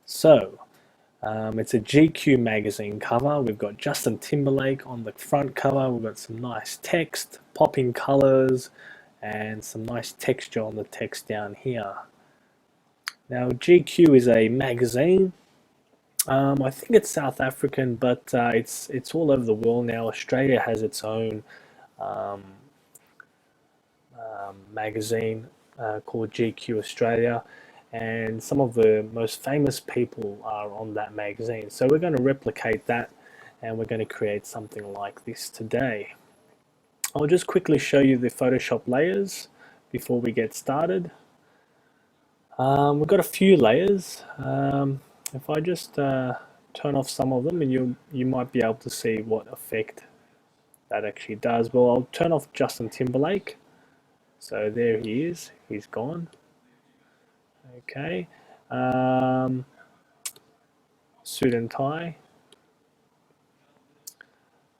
So, it's a GQ magazine cover. We've got Justin Timberlake on the front cover. We've got some nice text, popping colors, and some nice texture on the text down here. Now, GQ is a magazine. I think it's South African, but it's all over the world now. Australia has its own um, magazine called GQ Australia, and some of the most famous people are on that magazine. So we're going to replicate that, and we're going to create something like this today. I'll just quickly show you the Photoshop layers before we get started. We've got a few layers. If I just turn off some of them, and you might be able to see what effect that actually does. Well, I'll turn off Justin Timberlake. So there he is, he's gone. Okay, suit and tie.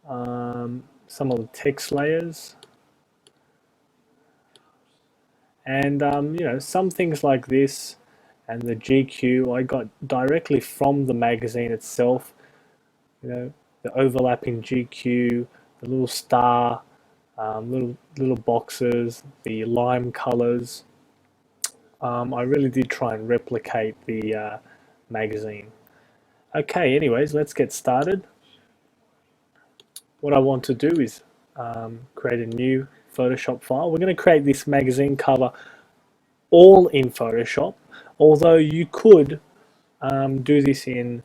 Some of the text layers. And some things like this and the GQ I got directly from the magazine itself. The overlapping GQ, the little star, little boxes, the lime colors. I really did try and replicate the magazine. Okay, anyways, let's get started. What I want to do is create a new Photoshop file. We're going to create this magazine cover all in Photoshop, although you could do this in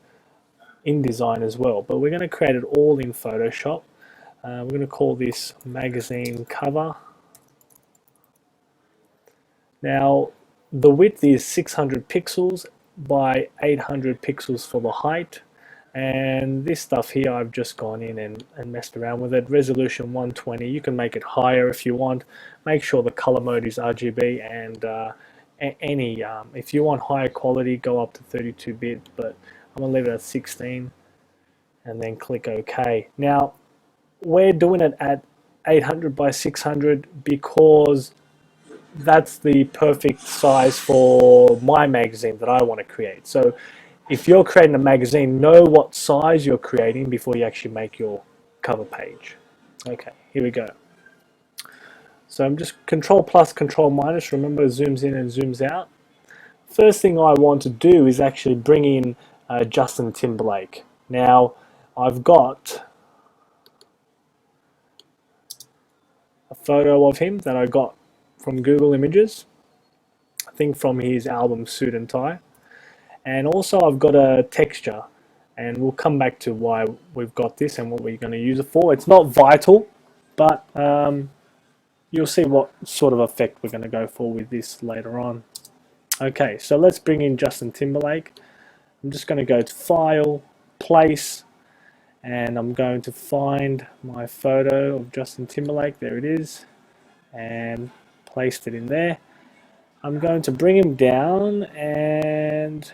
InDesign as well, but we're going to create it all in Photoshop. We're going to call this magazine cover. Now, the width is 600 pixels by 800 pixels for the height. And this stuff here, I've just gone in and messed around with it. Resolution 120. You can make it higher if you want. Make sure the color mode is RGB, and if you want higher quality, go up to 32-bit, but I'm going to leave it at 16 and then click OK. Now, we're doing it at 800 by 600 because that's the perfect size for my magazine that I want to create. So if you're creating a magazine, know what size you're creating before you actually make your cover page. Okay, here we go. So I'm just Control plus, Control minus. Remember, zooms in and zooms out. First thing I want to do is actually bring in Justin Timberlake. Now, I've got a photo of him that I got from Google Images, I think from his album Suit and Tie. And also I've got a texture, and we'll come back to why we've got this and what we're going to use it for. It's not vital, but you'll see what sort of effect we're going to go for with this later on. Okay, so let's bring in Justin Timberlake. I'm just going to go to File, Place, and I'm going to find my photo of Justin Timberlake. There it is, and placed it in there. I'm going to bring him down, and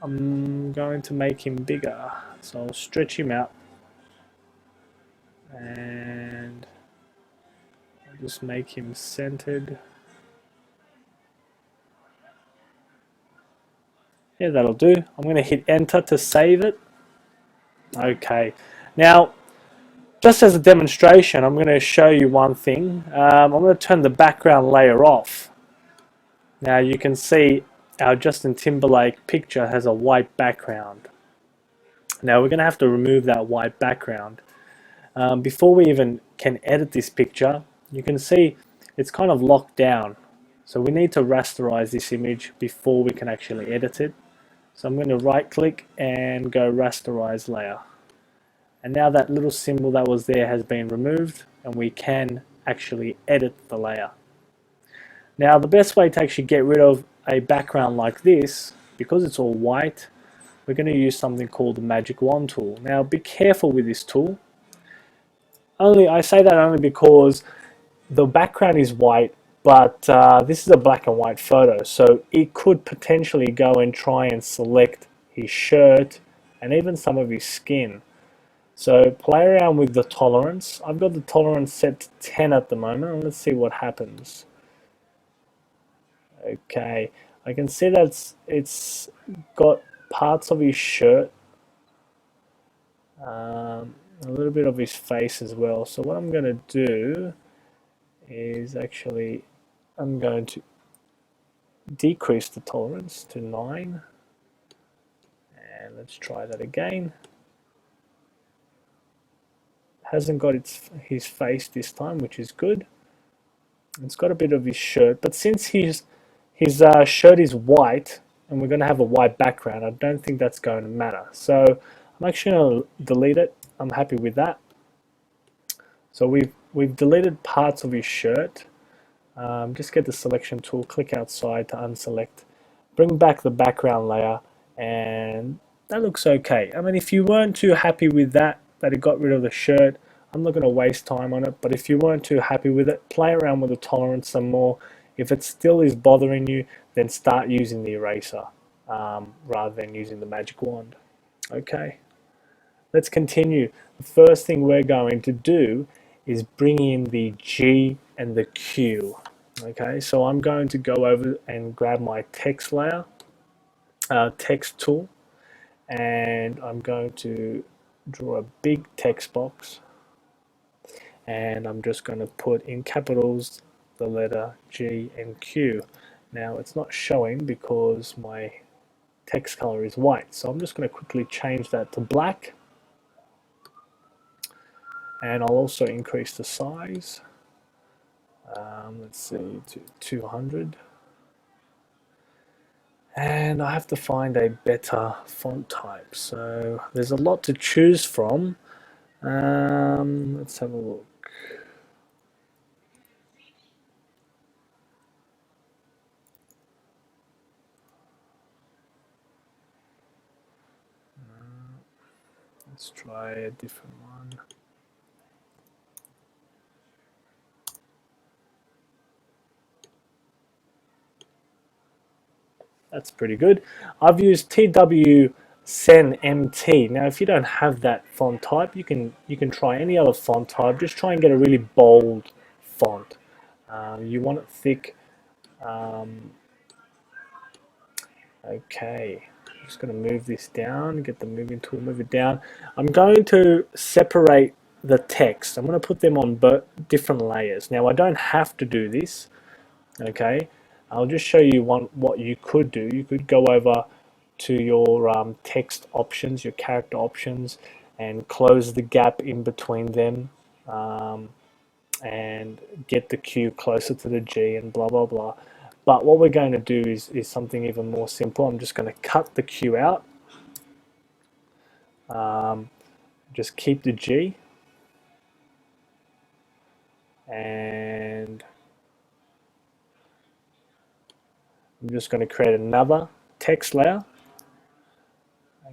I'm going to make him bigger. So I'll stretch him out, and I'll just make him centered. Yeah, that'll do. I'm going to hit enter to save it. Okay, now just as a demonstration, I'm going to show you one thing. I'm going to turn the background layer off. Now you can see our Justin Timberlake picture has a white background. Now we're going to have to remove that white background. Before we even can edit this picture, you can see it's kind of locked down. So we need to rasterize this image before we can actually edit it. So I'm going to right click and go rasterize layer. And now that little symbol that was there has been removed, and we can actually edit the layer. Now the best way to actually get rid of a background like this, because it's all white, we're going to use something called the Magic Wand tool. Now be careful with this tool. I say that only because the background is white, but this is a black and white photo, so it could potentially go and try and select his shirt and even some of his skin. So play around with the tolerance. I've got the tolerance set to 10 at the moment, and let's see what happens. Okay, I can see that it's got parts of his shirt, a little bit of his face as well. So what I'm going to do is actually I'm going to decrease the tolerance to 9, and let's try that again. Hasn't got his face this time, which is good. It's got a bit of his shirt, but since his shirt is white and we're going to have a white background, I don't think that's going to matter. So I'm actually going to delete it. I'm happy with that. So we've deleted parts of his shirt. Just get the selection tool, click outside to unselect, bring back the background layer, and that looks okay. I mean, if you weren't too happy with that it got rid of the shirt, I'm not going to waste time on it, but if you weren't too happy with it, play around with the tolerance some more. If it still is bothering you, then start using the eraser rather than using the magic wand. Okay, let's continue. The first thing we're going to do is bring in the G and the Q. Okay, so I'm going to go over and grab my text layer, text tool, and I'm going to draw a big text box, and I'm just going to put in capitals the letter G and Q. Now it's not showing because my text color is white, so I'm just going to quickly change that to black, and I'll also increase the size. Let's see, to 200. And I have to find a better font type. So there's a lot to choose from. Let's have a look. Let's try a different one. That's pretty good. I've used TW MT. Now, if you don't have that font type, you can try any other font type. Just try and get a really bold font. You want it thick. Okay, I'm just going to move this down. Get the moving tool, move it down. I'm going to separate the text. I'm going to put them on different layers. Now, I don't have to do this. Okay, I'll just show you what you could do. You could go over to your text options, your character options, and close the gap in between them, and get the Q closer to the G, and blah blah blah. But what we're going to do is something even more simple. I'm just going to cut the Q out, just keep the G, and I'm just going to create another text layer.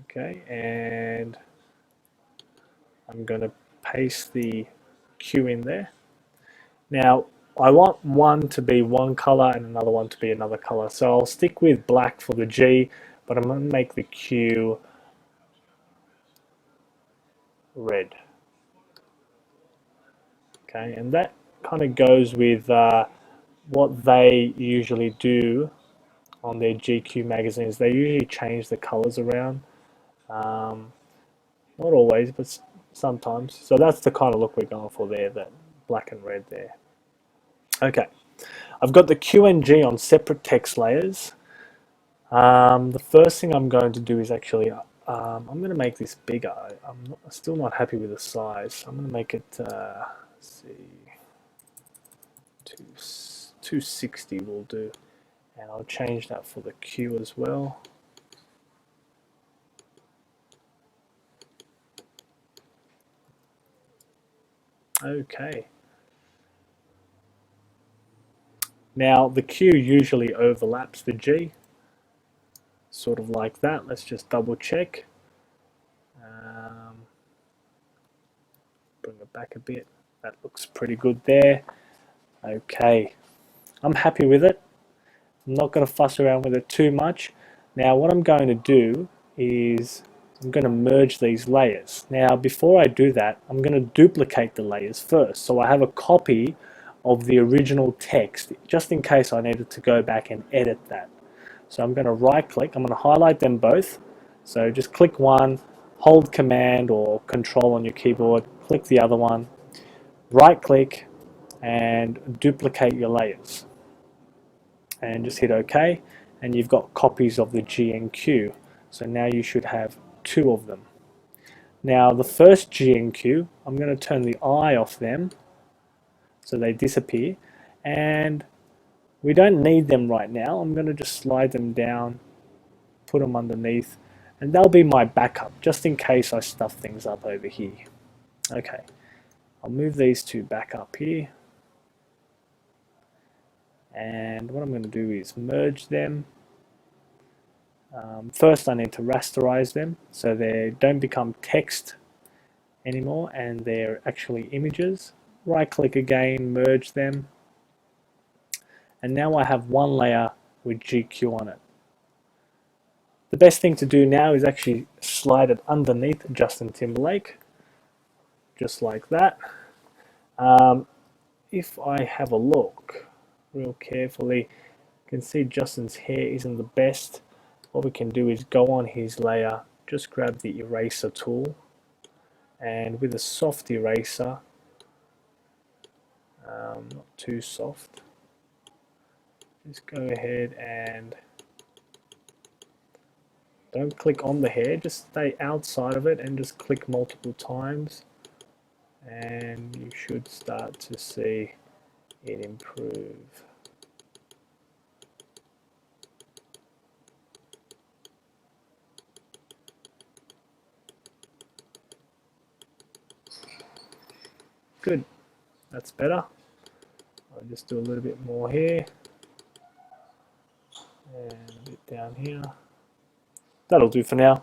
Okay, and I'm going to paste the Q in there. Now, I want one to be one color and another one to be another color. So I'll stick with black for the G, but I'm going to make the Q red. Okay, and that kind of goes with what they usually do on their GQ magazines. They usually change the colors around. Not always, but sometimes. So that's the kind of look we're going for there, that black and red there. Okay, I've got the Q and G on separate text layers. The first thing I'm going to do is actually, I'm going to make this bigger. I'm still not happy with the size. I'm going to make it, let's see, 260 will do. And I'll change that for the Q as well. Okay. Now the Q usually overlaps the G, sort of like that. Let's just double check. Bring it back a bit. That looks pretty good there. Okay, I'm happy with it. I'm not going to fuss around with it too much. Now what I'm going to do is I'm going to merge these layers. Now before I do that, I'm going to duplicate the layers first. So I have a copy of the original text, just in case I needed to go back and edit that. So I'm going to right click, I'm going to highlight them both. So just click one, hold Command or Control on your keyboard, click the other one, right click and duplicate your layers. And just hit OK, and you've got copies of the G and Q. So now you should have two of them. Now the first G and Q, I'm going to turn the eye off them so they disappear, and we don't need them right now. I'm going to just slide them down, put them underneath, and they'll be my backup just in case I stuff things up over here. Okay, I'll move these two back up here, and what I'm going to do is merge them. First I need to rasterize them so they don't become text anymore and they're actually images. Right click again, merge them, and now I have one layer with GQ on it. The best thing to do now is actually slide it underneath Justin Timberlake, just like that. If I have a look real carefully, you can see Justin's hair isn't the best. What we can do is go on his layer, just grab the eraser tool, and with a soft eraser, not too soft, just go ahead and don't click on the hair, just stay outside of it and just click multiple times, and you should start to see it improve. Good, that's better. I'll just do a little bit more here and a bit down here. That'll do for now.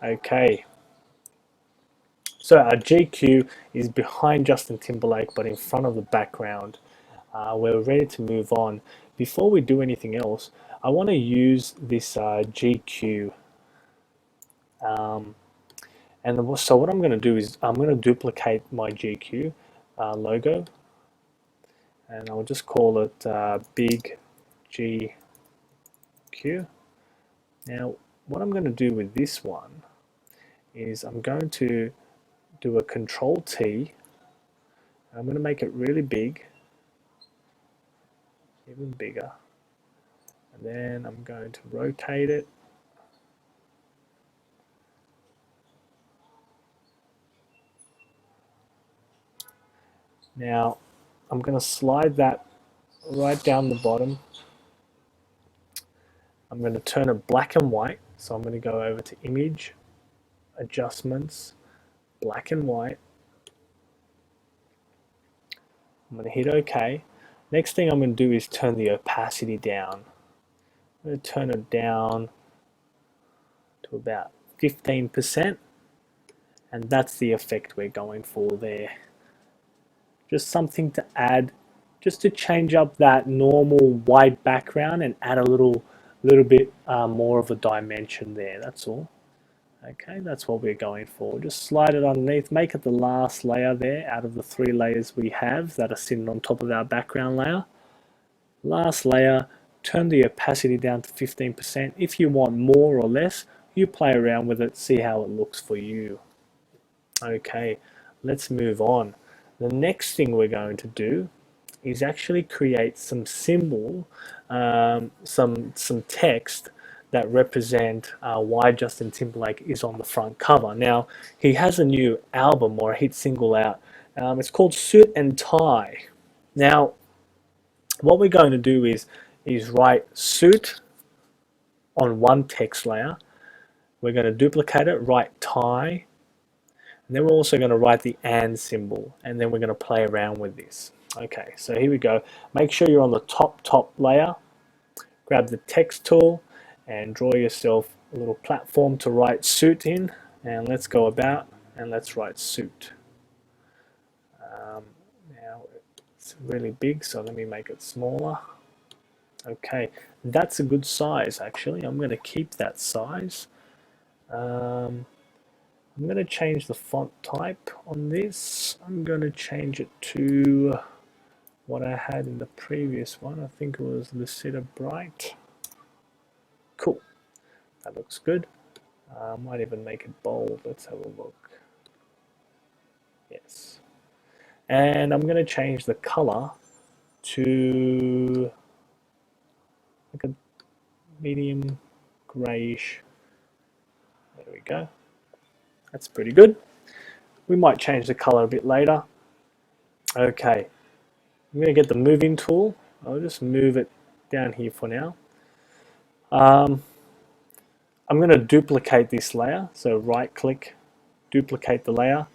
Okay. So our GQ is behind Justin Timberlake, but in front of the background. We're ready to move on. Before we do anything else, I want to use this GQ. So what I'm going to do is I'm going to duplicate my GQ logo, and I'll just call it Big GQ. Now, what I'm going to do with this one is I'm going to do a Control T. I'm going to make it really big, even bigger, and then I'm going to rotate it. Now I'm going to slide that right down the bottom. I'm going to turn it black and white, so I'm going to go over to Image, Adjustments, Black and White. I'm going to hit OK. Next thing I'm going to do is turn the opacity down. I'm going to turn it down to about 15%, and that's the effect we're going for there. Just something to add, just to change up that normal white background and add a little bit more of a dimension there, that's all. Okay, that's what we're going for. Just slide it underneath, make it the last layer there out of the 3 layers we have that are sitting on top of our background layer. Last layer, turn the opacity down to 15%. If you want more or less, you play around with it, see how it looks for you. Okay, let's move on. The next thing we're going to do is actually create some symbol, some text that represent why Justin Timberlake is on the front cover. Now, he has a new album or a hit single out. It's called Suit and Tie. Now, what we're going to do is write suit on one text layer. We're going to duplicate it, write tie, and then we're also going to write the and symbol, and then we're going to play around with this. Okay, so here we go. Make sure you're on the top layer. Grab the text tool and draw yourself a little platform to write suit in, and let's go about and let's write suit. Now it's really big, so let me make it smaller. Okay, that's a good size actually. I'm going to keep that size. I'm going to change the font type on this. I'm going to change it to what I had in the previous one. I think it was Lucida Bright. Cool, that looks good. Might even make it bold. Let's have a look. Yes. And I'm going to change the color to like a medium grayish. There we go. That's pretty good. We might change the color a bit later. Okay, I'm going to get the moving tool. I'll just move it down here for now. I'm going to duplicate this layer. So right click, duplicate the layer.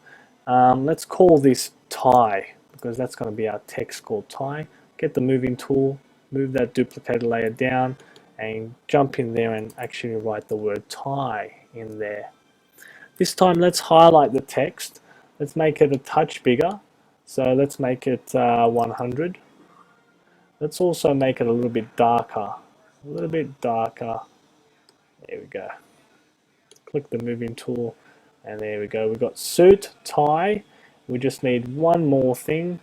Let's call this tie, because that's going to be our text called tie. Get the moving tool, move that duplicated layer down, and jump in there and actually write the word tie in there. This time let's highlight the text. Let's make it a touch bigger. So let's make it 100. Let's also make it a little bit darker. A little bit darker. There we go. Click the moving tool, and there we go. We've got suit, tie. We just need one more thing,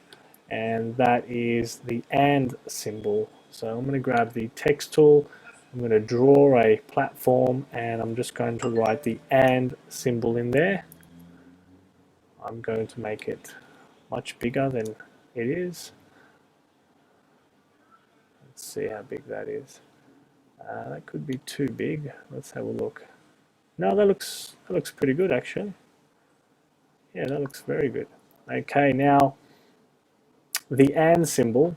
and that is the and symbol. So I'm going to grab the text tool. I'm going to draw a platform, and I'm just going to write the and symbol in there. I'm going to make it much bigger than it is. Let's see how big that is. That could be too big. Let's have a look. No, that looks pretty good actually. Yeah, that looks very good. Okay, now the and symbol,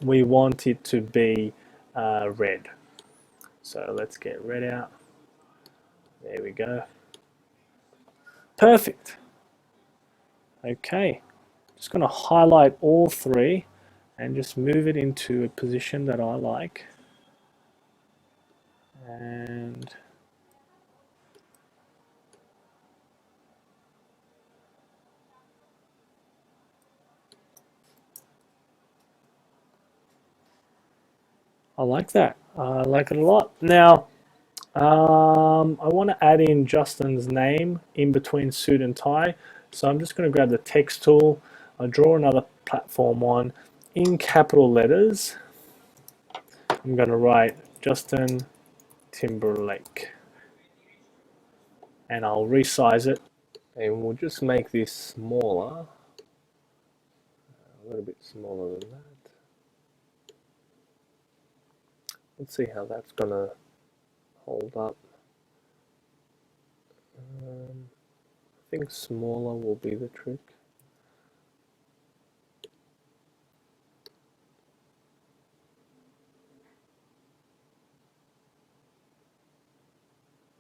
we want it to be red. So let's get red out. There we go. Perfect. Okay, just going to highlight all three and just move it into a position that I like. And I like that. I like it a lot. Now, I want to add in Justin's name in between suit and tie. So I'm just going to grab the text tool. I'll draw another platform one in capital letters. I'm going to write Justin Timberlake. And I'll resize it. And we'll just make this smaller. A little bit smaller than that. Let's see how that's going to hold up. I think smaller will be the trick.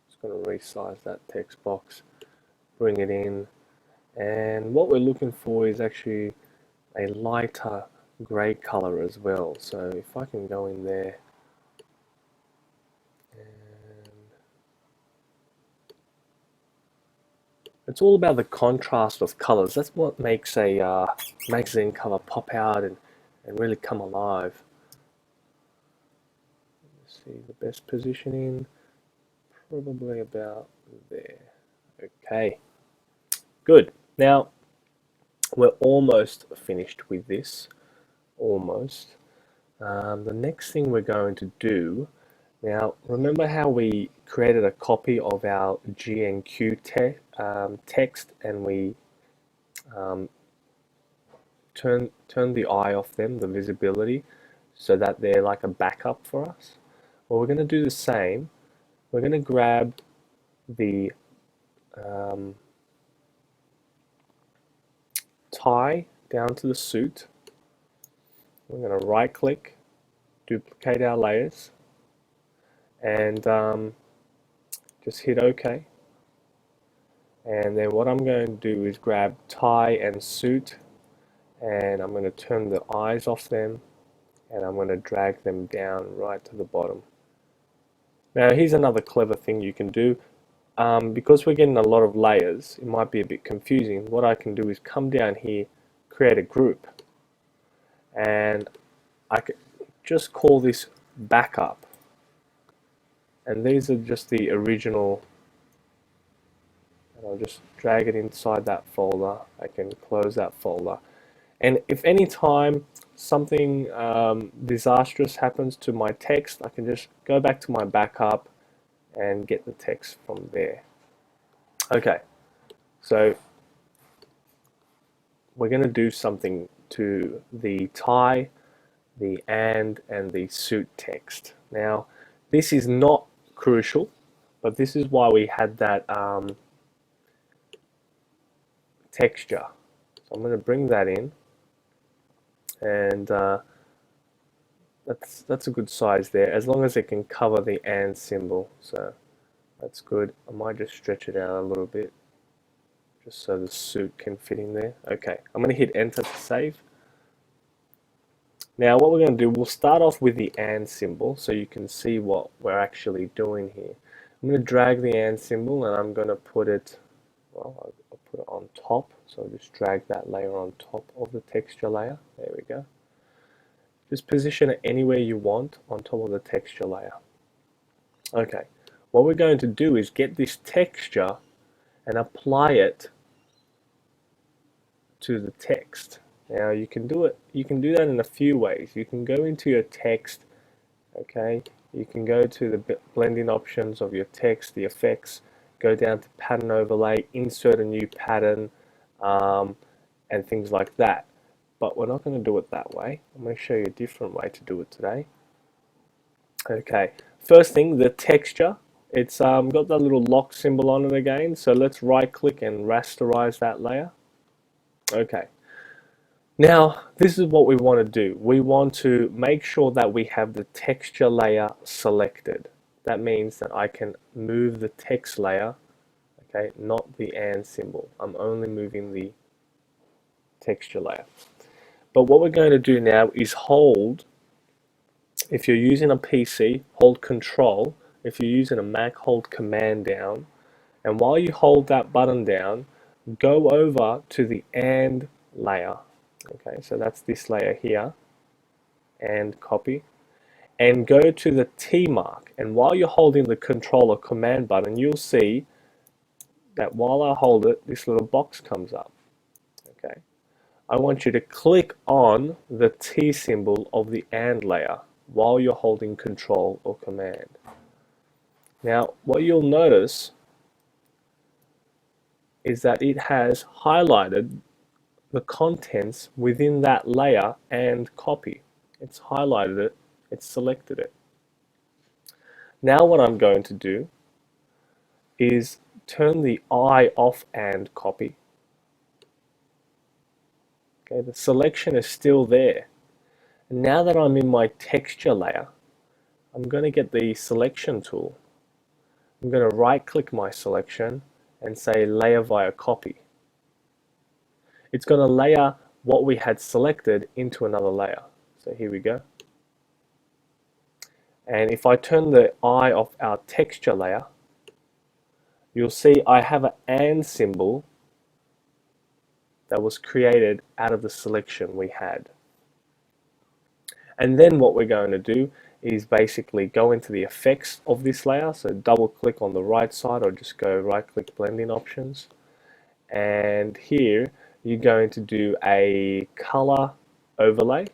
Just going to resize that text box, bring it in, and what we're looking for is actually a lighter grey color as well. So if I can go in there and it's all about the contrast of colors. That's what makes a magazine cover pop out and really come alive. Let's see, the best positioning, probably about there. Okay, good. Now, we're almost finished with this, almost. The next thing we're going to do, now remember how we created a copy of our GNQ text and we turn the eye off them, the visibility, so that they're like a backup for us? Well, we're going to do the same. We're going to grab the tie down to the suit. We're going to right click, duplicate our layers, and just hit OK. And then what I'm going to do is grab tie and suit, and I'm going to turn the eyes off them, and I'm going to drag them down right to the bottom. Now here's another clever thing you can do. Because we're getting a lot of layers, it might be a bit confusing. What I can do is come down here, create a group, and I can just call this backup. And these are just the original, and I'll just drag it inside that folder. I can close that folder. And if any time something disastrous happens to my text, I can just go back to my backup and get the text from there. Okay, so we're going to do something to the tie, the and the suit text. Now, this is not crucial, but this is why we had that texture. So I'm going to bring that in, and that's a good size there, as long as it can cover the and symbol. So that's good. I might just stretch it out a little bit, just so the suit can fit in there. Okay, I'm going to hit enter to save. Now what we're going to do, we'll start off with the and symbol so you can see what we're actually doing here. I'm going to drag the and symbol and I'm going to put it, well, I'll put it on top. So I'll just drag that layer on top of the texture layer. There we go. Just position it anywhere you want on top of the texture layer. Okay, what we're going to do is get this texture and apply it to the text. Now you can do that in a few ways. You can go into your text, okay, you can go to the blending options of your text, the effects, go down to pattern overlay, insert a new pattern, and things like that. But we're not going to do it that way. I'm going to show you a different way to do it today. Okay, first thing, the texture. It's got that little lock symbol on it again, so let's right click and rasterize that layer. Okay, now this is what we want to do. We want to make sure that we have the texture layer selected. That means that I can move the text layer, okay, not the and symbol. I'm only moving the texture layer. But what we're going to do now is hold, if you're using a PC, hold Control. If you're using a Mac, hold Command down. And while you hold that button down, go over to the and layer. Okay, so that's this layer here, and copy. And go to the T mark. And while you're holding the Control or Command button, you'll see that while I hold it, this little box comes up. Okay. I want you to click on the T symbol of the AND layer while you're holding Control or Command. Now, what you'll notice is that it has highlighted the contents within that layer and copy. It's highlighted it, it's selected it. Now what I'm going to do is turn the I off and copy. Okay, the selection is still there. And now that I'm in my texture layer, I'm going to get the selection tool. I'm going to right click my selection and say layer via copy. It's going to layer what we had selected into another layer. So here we go. And if I turn the eye off our texture layer, you'll see I have an and symbol that was created out of the selection we had. And then what we're going to do is basically go into the effects of this layer. So double click on the right side or just go right click blending options. And here you're going to do a color overlay.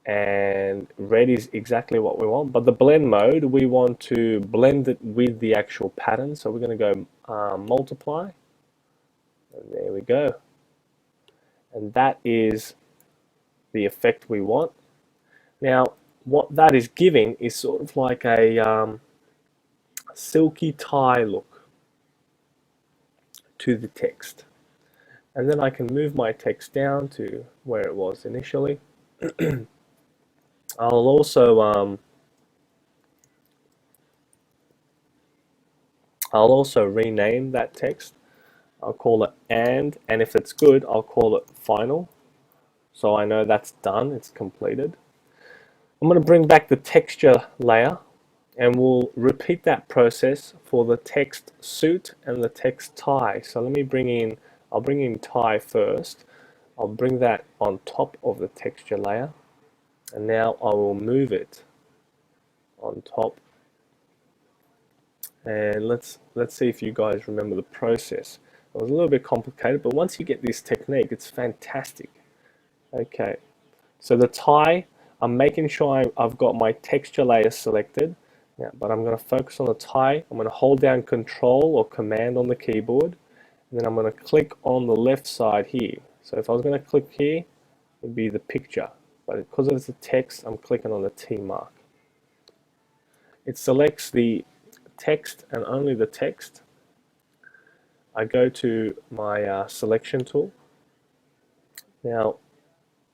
And red is exactly what we want. But the blend mode, we want to blend it with the actual pattern. So we're going to go multiply. And there we go. And that is the effect we want. Now, what that is giving is sort of like a silky tie look to the text. And then I can move my text down to where it was initially. I'll also rename that text. I'll call it and if it's good, I'll call it final. So I know that's done, it's completed. I'm going to bring back the texture layer and we'll repeat that process for the text suit and the text tie. So let me I'll bring in tie first. I'll bring that on top of the texture layer and now I will move it on top. And let's see if you guys remember the process. It was a little bit complicated, but once you get this technique, it's fantastic. Okay, So the tie, I'm making sure I've got my texture layer selected. Yeah, but I'm going to focus on the tie. I'm going to hold down Control or Command on the keyboard. And then I'm going to click on the left side here. So if I was going to click here, it would be the picture. But because it's a text, I'm clicking on the T mark. It selects the text and only the text. I go to my selection tool. Now,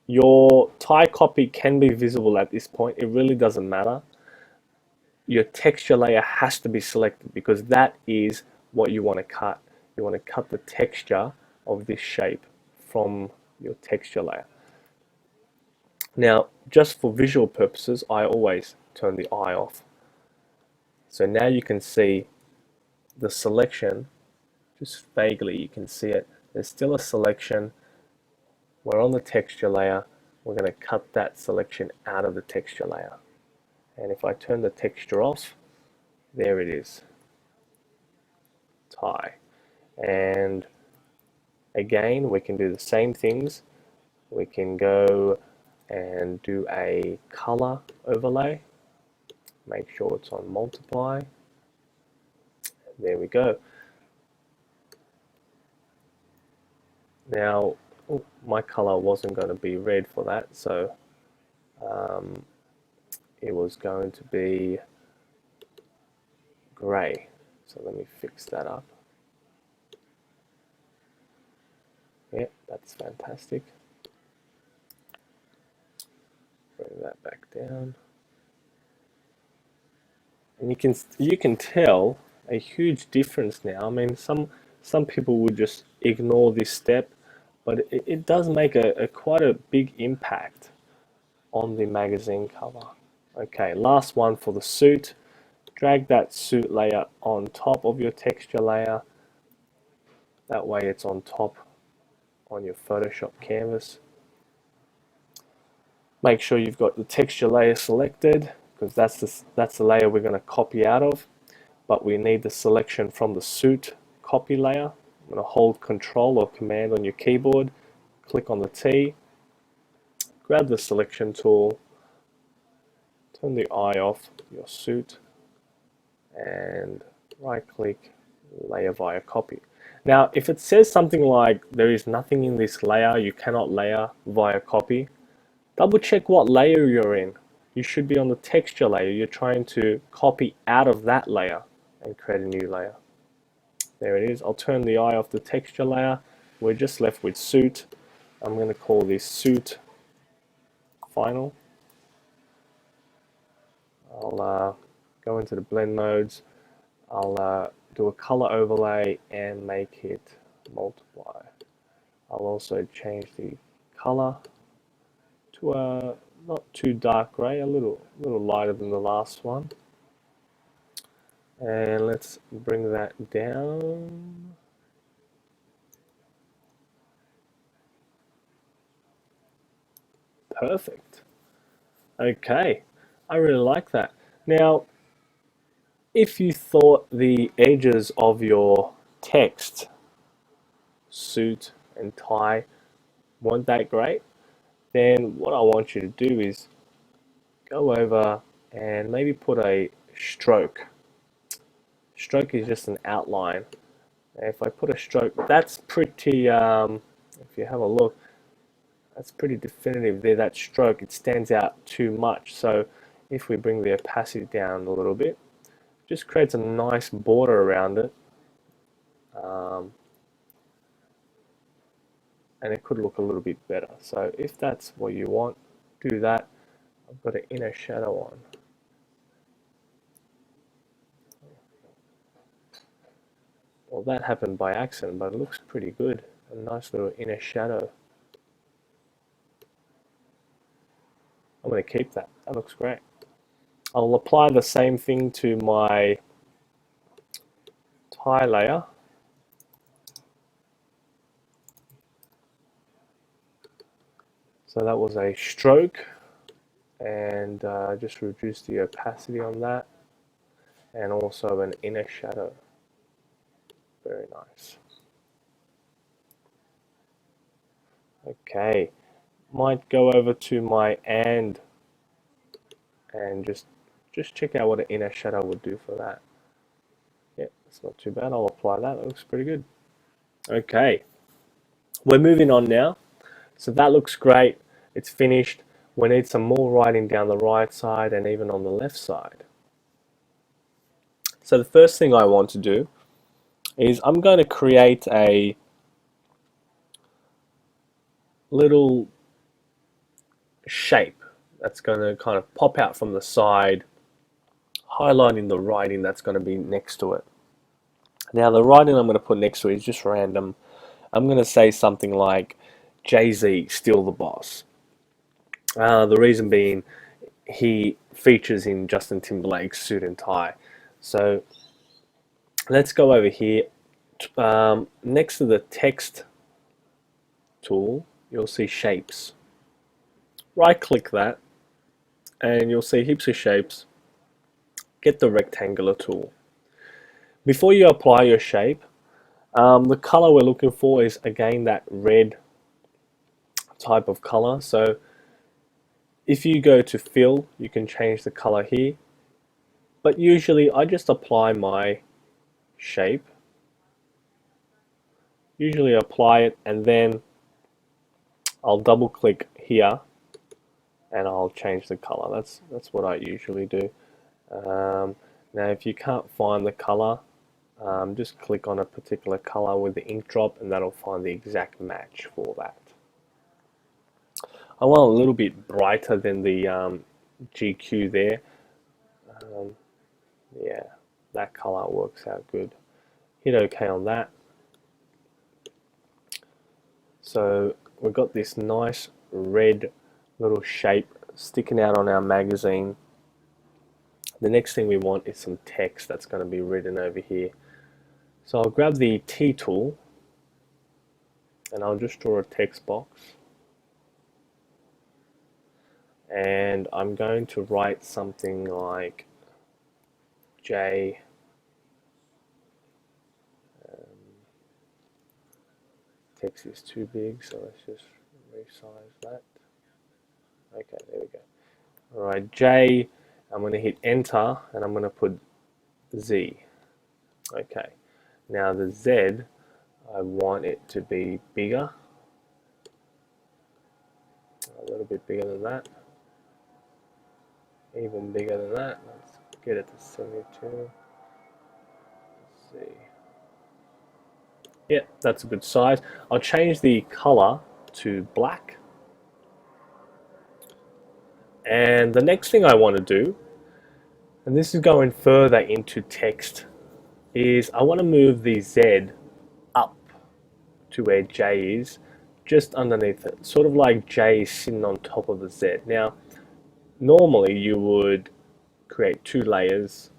your tie copy can be visible at this point. It really doesn't matter. Your texture layer has to be selected because that is what you want to cut. You want to cut the texture of this shape from your texture layer. Now, just for visual purposes, I always turn the eye off. So now you can see the selection, just vaguely you can see it. There's still a selection. We're on the texture layer. We're going to cut that selection out of the texture layer. And if I turn the texture off, there it is, tie. And again, we can do the same things. We can go and do a color overlay. Make sure it's on multiply. There we go. Now, my color wasn't going to be red for that, so it was going to be gray. So let me fix that up. Yeah, that's fantastic. Bring that back down. And you can tell a huge difference now. I mean, some people would just ignore this step, but it does make a quite a big impact on the magazine cover. Okay, last one for the suit. Drag that suit layer on top of your texture layer. That way it's on top on your Photoshop canvas. Make sure you've got the texture layer selected because that's the layer we're going to copy out of. But we need the selection from the suit copy layer. I'm going to hold Control or Command on your keyboard, click on the T, grab the selection tool, turn the eye off your suit, and right click, layer via copy. Now, if it says something like there is nothing in this layer, you cannot layer via copy, double check what layer you're in. You should be on the texture layer. You're trying to copy out of that layer and create a new layer. There it is. I'll turn the eye off the texture layer. We're just left with suit. I'm going to call this suit final. I'll go into the blend modes. I'll do a color overlay and make it multiply. I'll also change the color to a not too dark gray, a little lighter than the last one. And let's bring that down. Perfect. Okay, I really like that. Now, if you thought the edges of your text, suit and tie weren't that great, then what I want you to do is go over and maybe put a stroke. Stroke is just an outline. If I put a stroke, that's pretty, if you have a look, that's pretty definitive there, that stroke. It stands out too much. So if we bring the opacity down a little bit, just creates a nice border around it. And it could look a little bit better. So if that's what you want, do that. I've got an inner shadow on. Well, that happened by accident, but it looks pretty good. A nice little inner shadow. I'm going to keep that. That looks great. I'll apply the same thing to my tie layer. So that was a stroke, and just reduce the opacity on that, and also an inner shadow. Very nice. Okay, might go over to my and just check out what an inner shadow would do for that. Yeah, it's not too bad. I'll apply that. That looks pretty good. Okay, we're moving on now. So that looks great. It's finished. We need some more writing down the right side and even on the left side. So the first thing I want to do is I'm going to create a little shape that's going to kind of pop out from the side, highlighting the writing that's going to be next to it. Now the writing I'm going to put next to it is just random. I'm going to say something like Jay-Z, still the boss. The reason being he features in Justin Timberlake's suit and tie. So let's go over here. Next to the text tool, you'll see shapes. Right click that and you'll see heaps of shapes. Get the rectangular tool. Before you apply your shape, the color we're looking for is again that red type of color. So if you go to fill, you can change the color here, but usually I just apply my shape, usually apply it, and then I'll double click here and I'll change the color. That's what I usually do. Now if you can't find the color, just click on a particular color with the ink drop and that'll find the exact match for that. I want a little bit brighter than the GQ there. Yeah, that color works out good. Hit OK on that. So we've got this nice red little shape sticking out on our magazine. The next thing we want is some text that's going to be written over here. So I'll grab the T tool and I'll just draw a text box. And I'm going to write something like J. Text is too big, so let's just resize that. Okay, there we go. Alright, J, I'm going to hit enter and I'm going to put Z. Okay, now the Z, I want it to be bigger. A little bit bigger than that. Even bigger than that. Let's get it to 72. Let's see. Yeah, that's a good size. I'll change the color to black. And the next thing I want to do, and this is going further into text, is I want to move the Z up to where J is, just underneath it. Sort of like J is sitting on top of the Z. Now, normally you would create two layers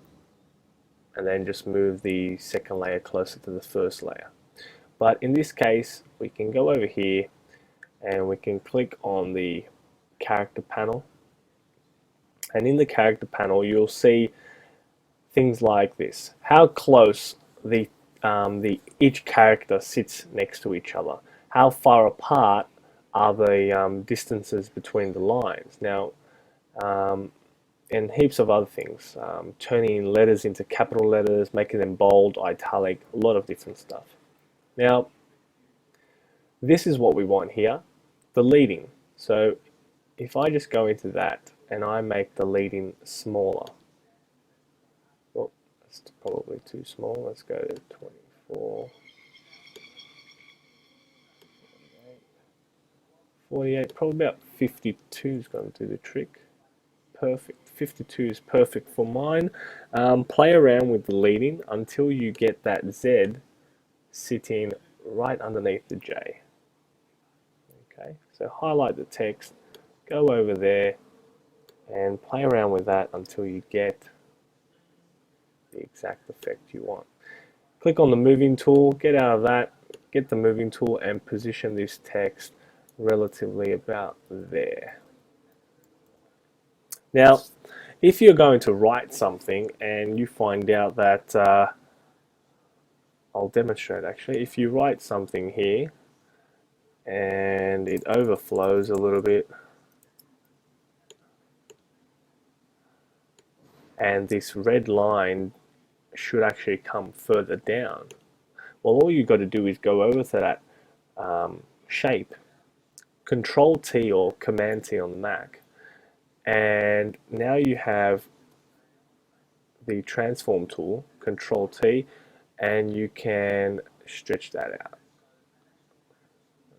and then just move the second layer closer to the first layer. But in this case, we can go over here and we can click on the character panel. And in the character panel, you'll see things like this. How close each character sits next to each other. How far apart are the distances between the lines. Now, and heaps of other things. Turning letters into capital letters, making them bold, italic, a lot of different stuff. Now, this is what we want here, the leading. So if I just go into that and I make the leading smaller. Oh, that's probably too small. Let's go to 24. 48, probably about 52 is going to do the trick. Perfect. 52 is perfect for mine. Play around with the leading until you get that Z sitting right underneath the J. Okay, so highlight the text, go over there and play around with that until you get the exact effect you want. Click on the moving tool, get out of that, get the moving tool and position this text relatively about there. Now, if you're going to write something and you find out that, I'll demonstrate actually, if you write something here and it overflows a little bit, and this red line should actually come further down. Well, all you've got to do is go over to that shape, Control T or Command T on the Mac, and now you have the transform tool, Control T, and you can stretch that out.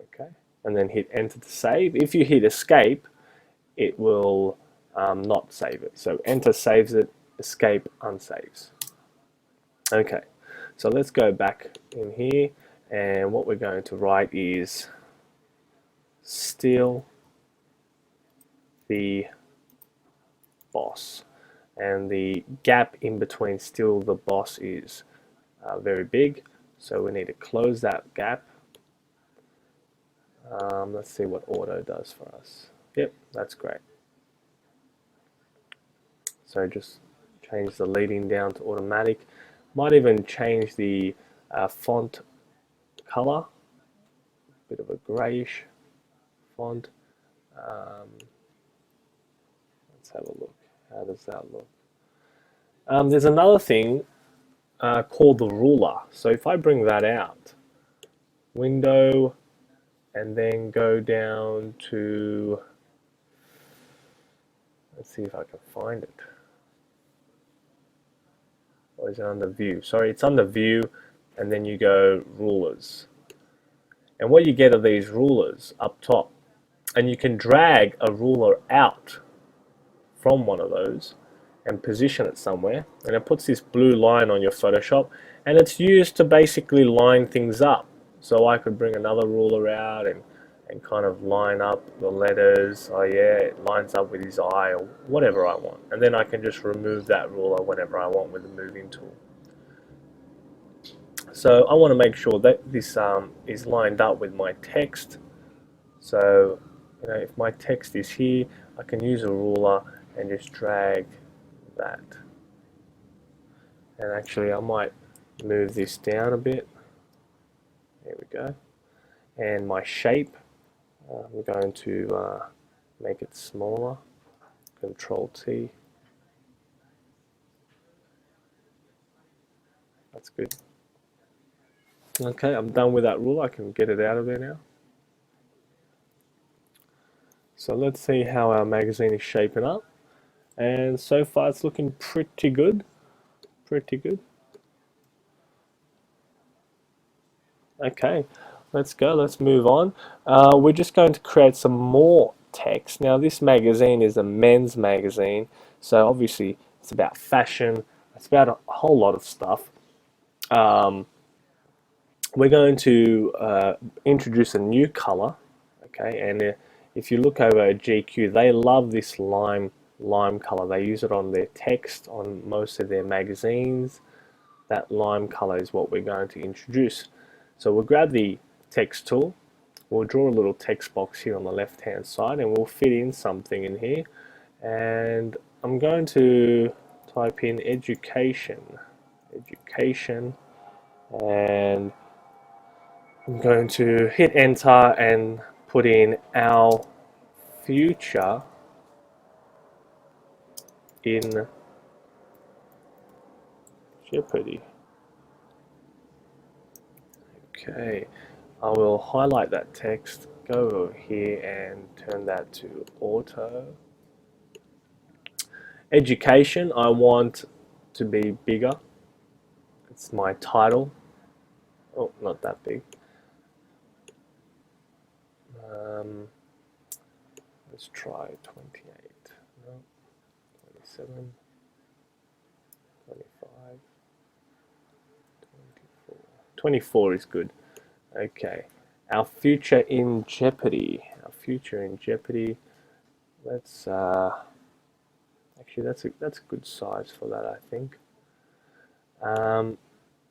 Okay, and then hit Enter to save. If you hit Escape, it will not save it. So Enter saves it, Escape unsaves. Okay, so let's go back in here, and what we're going to write is steal the boss. And the gap in between still the boss is very big, so we need to close that gap. Let's see what auto does for us. Yep, that's great. So just change the leading down to automatic. Might even change the font color, bit of a grayish font. Let's have a look. How does that look? There's another thing called the ruler. So if I bring that out, window, and then go down to, let's see if I can find it. Or is it under view? Sorry, it's under view, and then you go rulers. And what you get are these rulers up top. And you can drag a ruler out from one of those and position it somewhere, and it puts this blue line on your Photoshop, and it's used to basically line things up. So I could bring another ruler out and kind of line up the letters. Oh yeah, it lines up with his eye or whatever I want, and then I can just remove that ruler whenever I want with the moving tool. So I want to make sure that this is lined up with my text. So if my text is here, I can use a ruler and just drag that. And actually I might move this down a bit. There we go. And my shape, I'm going to make it smaller. Control T. That's good. Okay, I'm done with that ruler. I can get it out of there now. So let's see how our magazine is shaping up. And so far it's looking pretty good. Pretty good. Okay, let's go. Let's move on. We're just going to create some more text. Now this magazine is a men's magazine, so obviously it's about fashion. It's about a whole lot of stuff. We're going to introduce a new color. Okay, and if you look over at GQ, they love this lime color. They use it on their text on most of their magazines. That lime color is what we're going to introduce. So we'll grab the text tool, we'll draw a little text box here on the left hand side, and we'll fit in something in here. And I'm going to type in education, and I'm going to hit enter and put in our future in jeopardy. Okay, I will highlight that text, go over here and turn that to auto. Education, I want to be bigger. It's my title. Oh, not that big. Let's try 28. No, 27, 25, 24. 24 is good. Okay. Our future in jeopardy. Our future in jeopardy. Let's actually that's a good size for that, I think.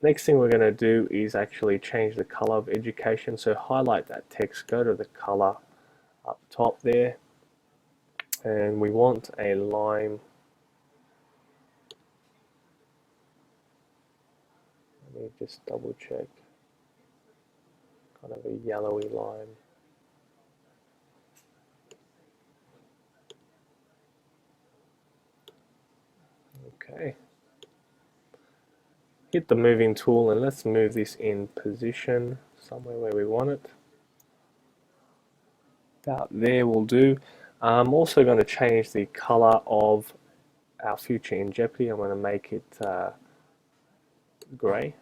Next thing we're going to do is actually change the color of education. So highlight that text, go to the color up top there, and we want a lime. Let me just double check. Kind of a yellowy lime. Okay. Hit the moving tool and let's move this in position somewhere where we want it. About there will do. I'm also going to change the color of our future in Jeopardy. I'm going to make it grey.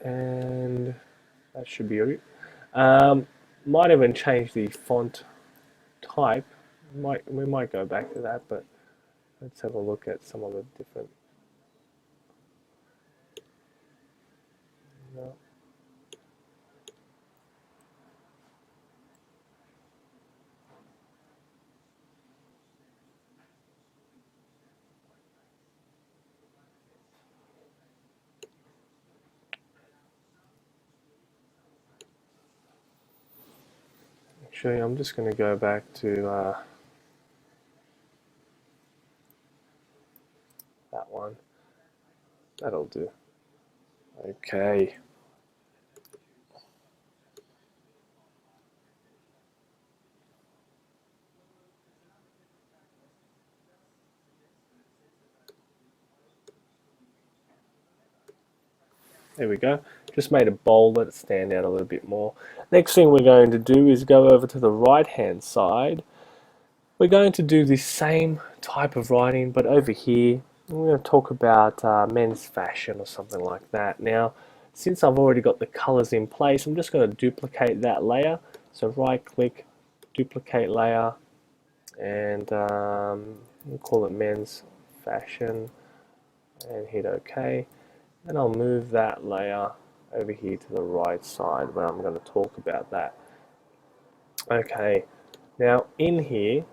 And that should be it. Might even change the font type. We might go back to that, but let's have a look at some of the different. No. Actually, I'm just going to go back to that one. That'll do. Okay. There we go. Just made it bold, let it stand out a little bit more. Next thing we're going to do is go over to the right hand side. We're going to do the same type of writing, but over here we're going to talk about men's fashion or something like that. Now, since I've already got the colors in place, I'm just going to duplicate that layer. So right click, duplicate layer, and we'll call it men's fashion, and hit OK. And I'll move that layer over here to the right side where I'm going to talk about that. Okay, now in here,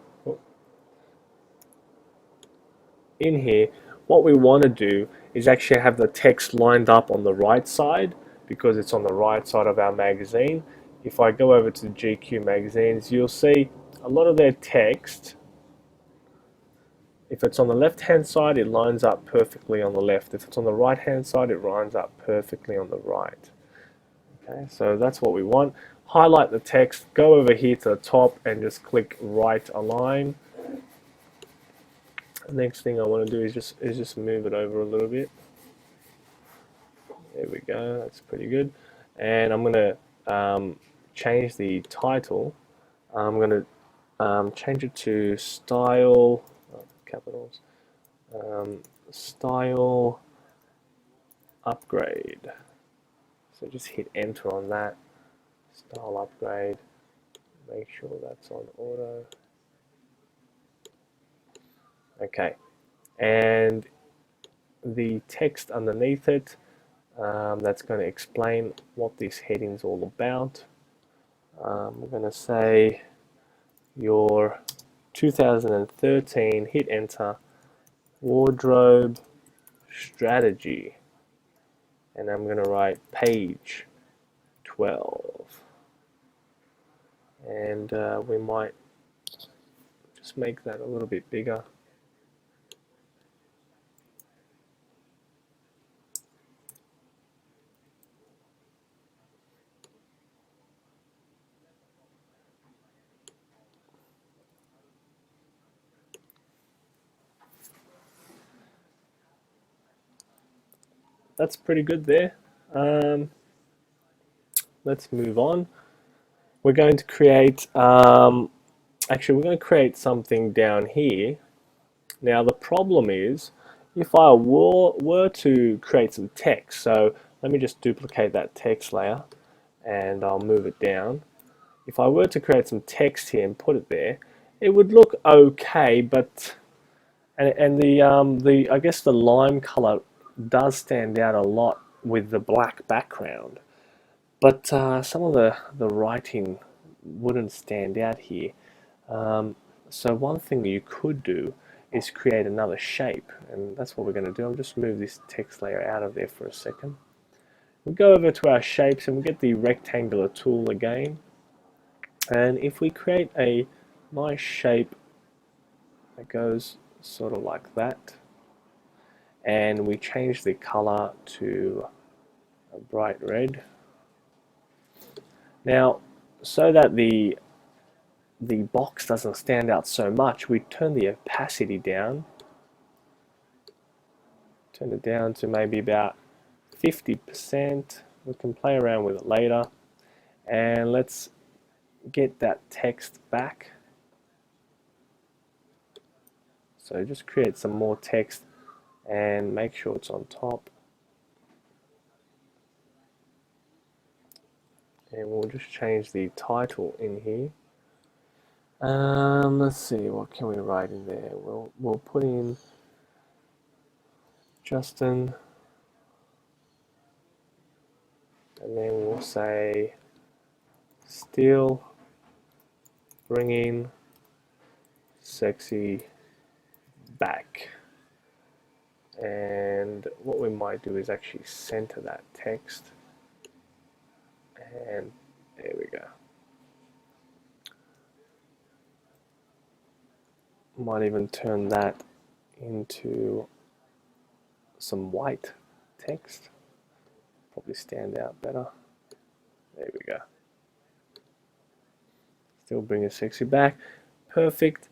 what we want to do is actually have the text lined up on the right side because it's on the right side of our magazine. If I go over to GQ magazines, you'll see a lot of their text. If it's on the left hand side, it lines up perfectly on the left. If it's on the right hand side, it lines up perfectly on the right. Okay, so that's what we want. Highlight the text, go over here to the top and just click right align. The next thing I want to do is just move it over a little bit. There we go, that's pretty good. And I'm going to change the title. I'm going to change it to style, capitals, style upgrade. So just hit enter on that. Style upgrade. Make sure that's on auto. Okay. And the text underneath it, that's going to explain what this heading's all about. We're going to say your 2013, hit enter, wardrobe strategy. And I'm going to write page 12. And we might just make that a little bit bigger. That's pretty good there. Let's move on. We're going to create, actually we're going to create something down here. Now the problem is, if I were to create some text, so let me just duplicate that text layer and I'll move it down. If I were to create some text here and put it there, it would look okay, but and the I guess the lime color does stand out a lot with the black background, but some of the writing wouldn't stand out here. So one thing you could do is create another shape, and that's what we're going to do. I'll just move this text layer out of there for a second. We go over to our shapes and we get the rectangular tool again, and if we create a nice shape that goes sort of like that, and we change the color to a bright red. Now so that the box doesn't stand out so much, we turn the opacity down. Turn it down to maybe about 50%. We can play around with it later. And let's get that text back. So just create some more text and make sure it's on top. And we'll just change the title in here. Let's see, what can we write in there? We'll put in Justin, and then we'll say still bringing sexy back. And what we might do is actually center that text, and there we go. Might even turn that into some white text, probably stand out better. There we go. Still bring it sexy back, perfect.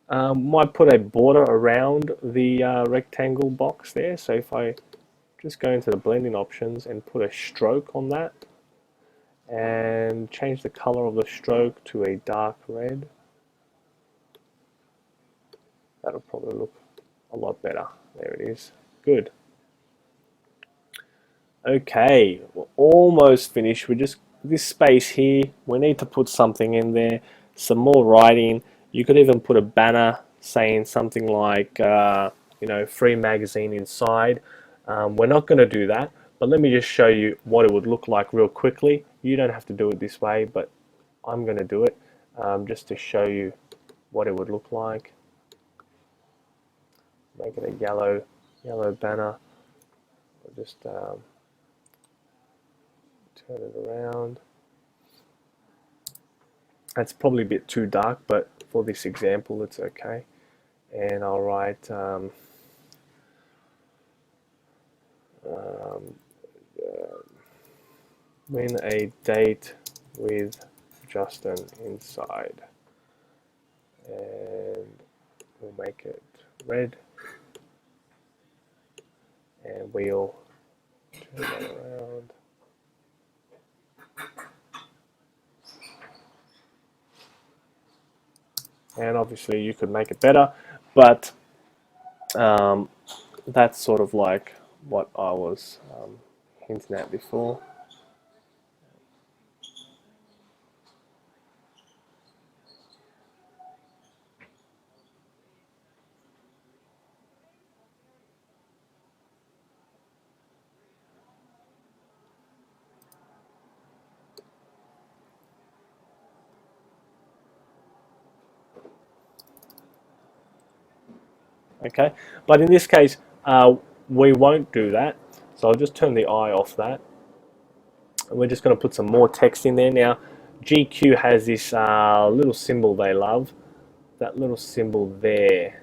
Might put a border around the rectangle box there, so if I just go into the blending options and put a stroke on that and change the color of the stroke to a dark red, that'll probably look a lot better. There it is. Good. Okay, we're almost finished. We just, this space here, we need to put something in there, some more writing. You could even put a banner saying something like, you know, free magazine inside. We're not going to do that, but let me just show you what it would look like real quickly. You don't have to do it this way, but I'm going to do it just to show you what it would look like. Make it a yellow banner. I'll just turn it around. That's probably a bit too dark, but for this example, it's okay. And I'll write win a date with Justin inside, and we'll make it red, and we'll turn that around. And obviously you could make it better, but that's sort of like what I was hinting at before. Okay, but in this case we won't do that, so I'll just turn the eye off that, and we're just going to put some more text in there. Now GQ has this little symbol they love, that little symbol there.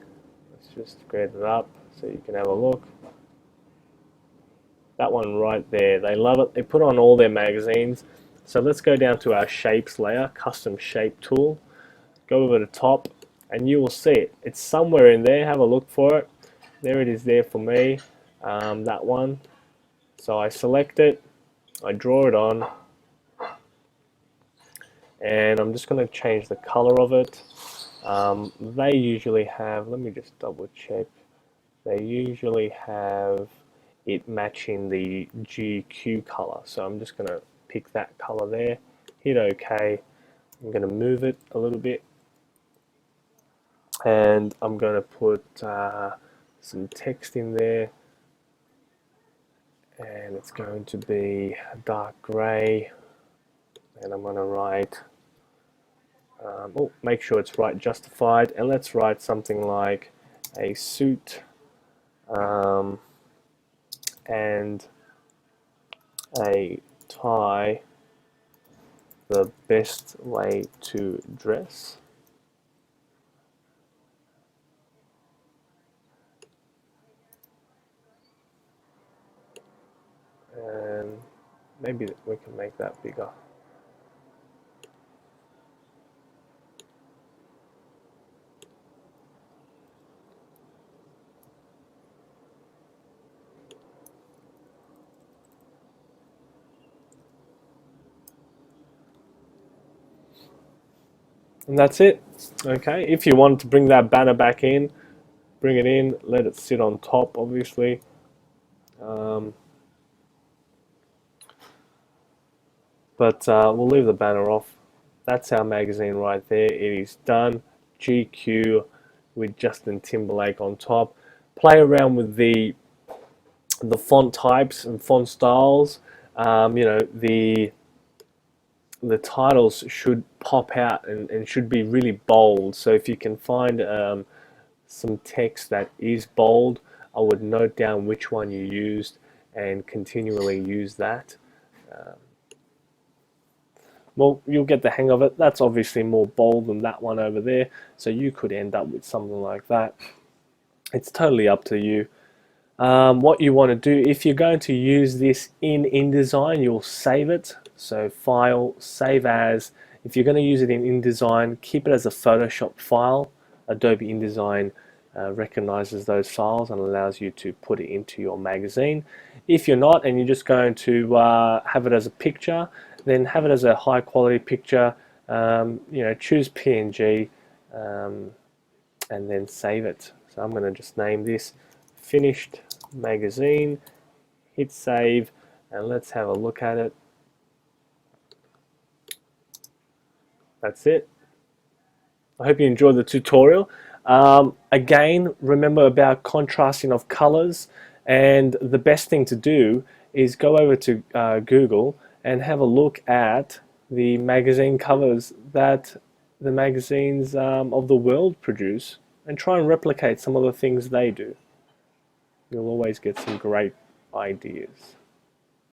Let's just grab it up so you can have a look. That one right there, they love it. They put on all their magazines. So let's go down to our shapes layer, custom shape tool, go over the top, and you will see it. It's somewhere in there. Have a look for it. There it is there for me, that one. So I select it, I draw it on, and I'm just going to change the color of it. They usually have, let me just double check, they usually have it matching the GQ color. So I'm just going to pick that color there, hit OK. I'm going to move it a little bit, and I'm going to put some text in there, and it's going to be dark gray, and I'm going to write make sure it's right justified, and let's write something like a suit and a tie, the best way to dress. And maybe we can make that bigger. And that's it. Okay, if you want to bring that banner back in, bring it in, let it sit on top, obviously. But we'll leave the banner off. That's our magazine right there. It is done. GQ with Justin Timberlake on top. Play around with the font types and font styles. You know, the titles should pop out and should be really bold. So if you can find some text that is bold, I would note down which one you used and continually use that. Well, you'll get the hang of it. That's obviously more bold than that one over there, so you could end up with something like that. It's totally up to you. What you want to do, if you're going to use this in InDesign, you'll save it. So File, Save As. If you're going to use it in InDesign, keep it as a Photoshop file. Adobe InDesign recognizes those files and allows you to put it into your magazine. If you're not, and you're just going to have it as a picture, then have it as a high quality picture. You know, choose PNG and then save it. So I'm going to just name this Finished Magazine, hit save, and let's have a look at it. That's it. I hope you enjoyed the tutorial. Again, remember about contrasting of colors, and the best thing to do is go over to Google and have a look at the magazine covers that the magazines of the world produce and try and replicate some of the things they do. You'll always get some great ideas.